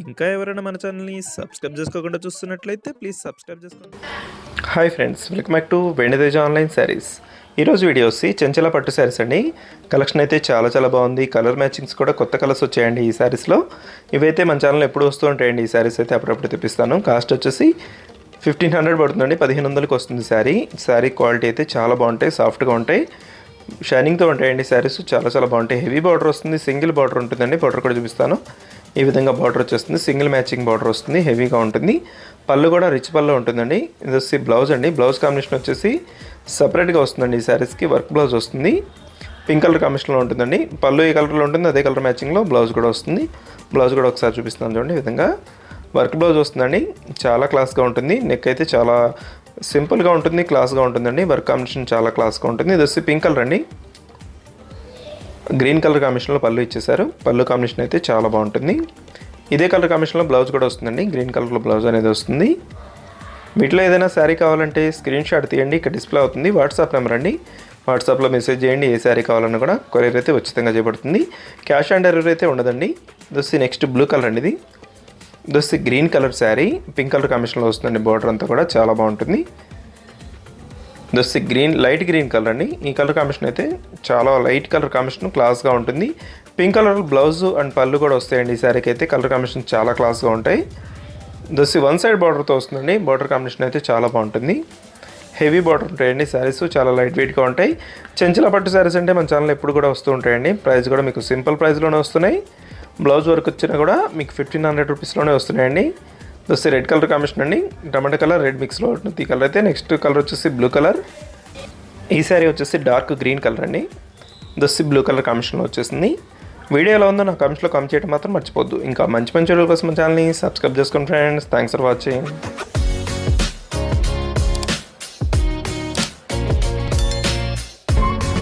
ఇంకా ఎవరైనా మన ఛానల్‌ని సబ్స్క్రైబ్ చేసుకోకుండా చూస్తున్నట్లయితే ప్లీజ్ సబ్స్క్రైబ్ చేసుకోండి. Hi friends, welcome back to Venditeja online saris. ఈరోజు వీడియో వచ్చి చెంచల పట్టు శారీస్ అండి. కలెక్షన్ అయితే చాలా బాగుంది. కలర్ మ్యాచింగ్స్ కూడా కొత్త కలర్స్ వచ్చాయండి ఈ శారీస్లో. ఇవైతే మన ఛానల్లో ఎప్పుడు వస్తూ ఉంటాయండి. ఈ శారీస్ అయితే అప్పుడప్పుడు తెప్పిస్తాను. కాస్ట్ వచ్చేసి 1500 పడుతుందండి. 1500కి వస్తుంది శారీ. శారీ క్వాలిటీ అయితే చాలా బాగుంటాయి, సాఫ్ట్గా ఉంటాయి, షైనింగ్తో ఉంటాయండి. శారీస్ చాలా బాగుంటాయి. హెవీ బార్డర్ వస్తుంది, సింగిల్ బార్డర్ ఉంటుందండి. బార్డర్ కూడా చూపిస్తాను. ఈ విధంగా బార్డర్ వచ్చేస్తుంది, సింగిల్ మ్యాచింగ్ బార్డర్ వస్తుంది, హెవీగా ఉంటుంది. పళ్ళు కూడా రిచ్ పళ్ళు ఉంటుందండి. ఇది వచ్చి బ్లౌజ్ అండి. బ్లౌజ్ కాంబినేషన్ వచ్చేసి సపరేట్గా వస్తుందండి. ఈ శారీస్కి వర్క్ బ్లౌజ్ వస్తుంది, పింక్ కలర్ కాంబినేషన్లో ఉంటుందండి. పళ్ళు ఏ కలర్లో ఉంటుంది అదే కలర్ మ్యాచింగ్లో బ్లౌజ్ కూడా వస్తుంది. బ్లౌజ్ కూడా ఒకసారి చూపిస్తున్నాను చూడండి. ఈ విధంగా వర్క్ బ్లౌజ్ వస్తుందండి. చాలా క్లాస్గా ఉంటుంది. నెక్ అయితే చాలా సింపుల్గా ఉంటుంది, క్లాస్గా ఉంటుందండి. వర్క్ కాంబినేషన్ చాలా క్లాస్గా ఉంటుంది. ఇది వచ్చి పింక్ కలర్ అండి. గ్రీన్ కలర్ కాంబినేషన్లో పళ్ళు ఇచ్చేసారు. పళ్ళు కాంబినేషన్ అయితే చాలా బాగుంటుంది. ఇదే కలర్ కాంబినేషన్లో బ్లౌజ్ కూడా వస్తుందండి. గ్రీన్ కలర్లో బ్లౌజ్ అనేది వస్తుంది. వీటిలో ఏదైనా శారీ కావాలంటే స్క్రీన్ షాట్ తీయండి, ఇక్కడ డిస్ప్లే అవుతుంది. వాట్సాప్ నెంబర్ అండి. వాట్సాప్లో మెసేజ్ చేయండి. ఏ శారీ కావాలన్నా కూడా కొరియర్ అయితే ఉచితంగా చేయబడుతుంది. క్యాష్ ఆన్ డెలివరీ అయితే ఉండదండి. దోసి నెక్స్ట్ బ్లూ కలర్ అండి. ఇది దోసి green colour sari, pink colour కాంబినేషన్లో వస్తుందండి. బార్డర్ అంతా కూడా చాలా బాగుంటుంది. దోసి గ్రీన్, లైట్ గ్రీన్ కలర్ అండి. ఈ కలర్ కాంబినేషన్ అయితే చాలా లైట్ కలర్ కాంబినేషన్, క్లాస్గా ఉంటుంది. పింక్ కలర్ బ్లౌజ్ అండ్ పళ్ళు కూడా వస్తాయండి. ఈ శారీకి అయితే కలర్ కాంబినేషన్ చాలా క్లాస్గా ఉంటాయి. దోసి వన్ సైడ్ బార్డర్తో వస్తుందండి. బార్డర్ కాంబినేషన్ అయితే చాలా బాగుంటుంది. హెవీ బార్డర్ ఉంటాయండి. శారీస్ చాలా లైట్ వెయిట్గా ఉంటాయి. చెంచల పట్టు శారీస్ అంటే మన ఛానల్ ఎప్పుడు కూడా వస్తూ ఉంటాయండి. ప్రైస్ కూడా మీకు సింపుల్ ప్రైస్లోనే వస్తున్నాయి. బ్లౌజ్ వర్క్ వచ్చినా కూడా మీకు 1500 రూపీస్లోనే వస్తున్నాయండి. దోసి రెడ్ కలర్ కాంబినేషన్ అండి. టమాటా కలర్ రెడ్ మిక్స్లో ఉంటుంది ఈ కలర్ అయితే. నెక్స్ట్ కలర్ వచ్చేసి బ్లూ కలర్. ఈ శారీ వచ్చేసి డార్క్ గ్రీన్ కలర్ అండి. దోసి బ్లూ కలర్ కాంబినేషన్లో వచ్చేసింది. వీడియో ఎలా ఉందో నా కామెంట్స్లో కామెంట్ చేయడం మాత్రం మర్చిపోద్దు. ఇంకా మంచి వీడియోల కోసం మన ఛానల్ని సబ్స్క్రైబ్ చేసుకోండి ఫ్రెండ్స్. Thanks for watching.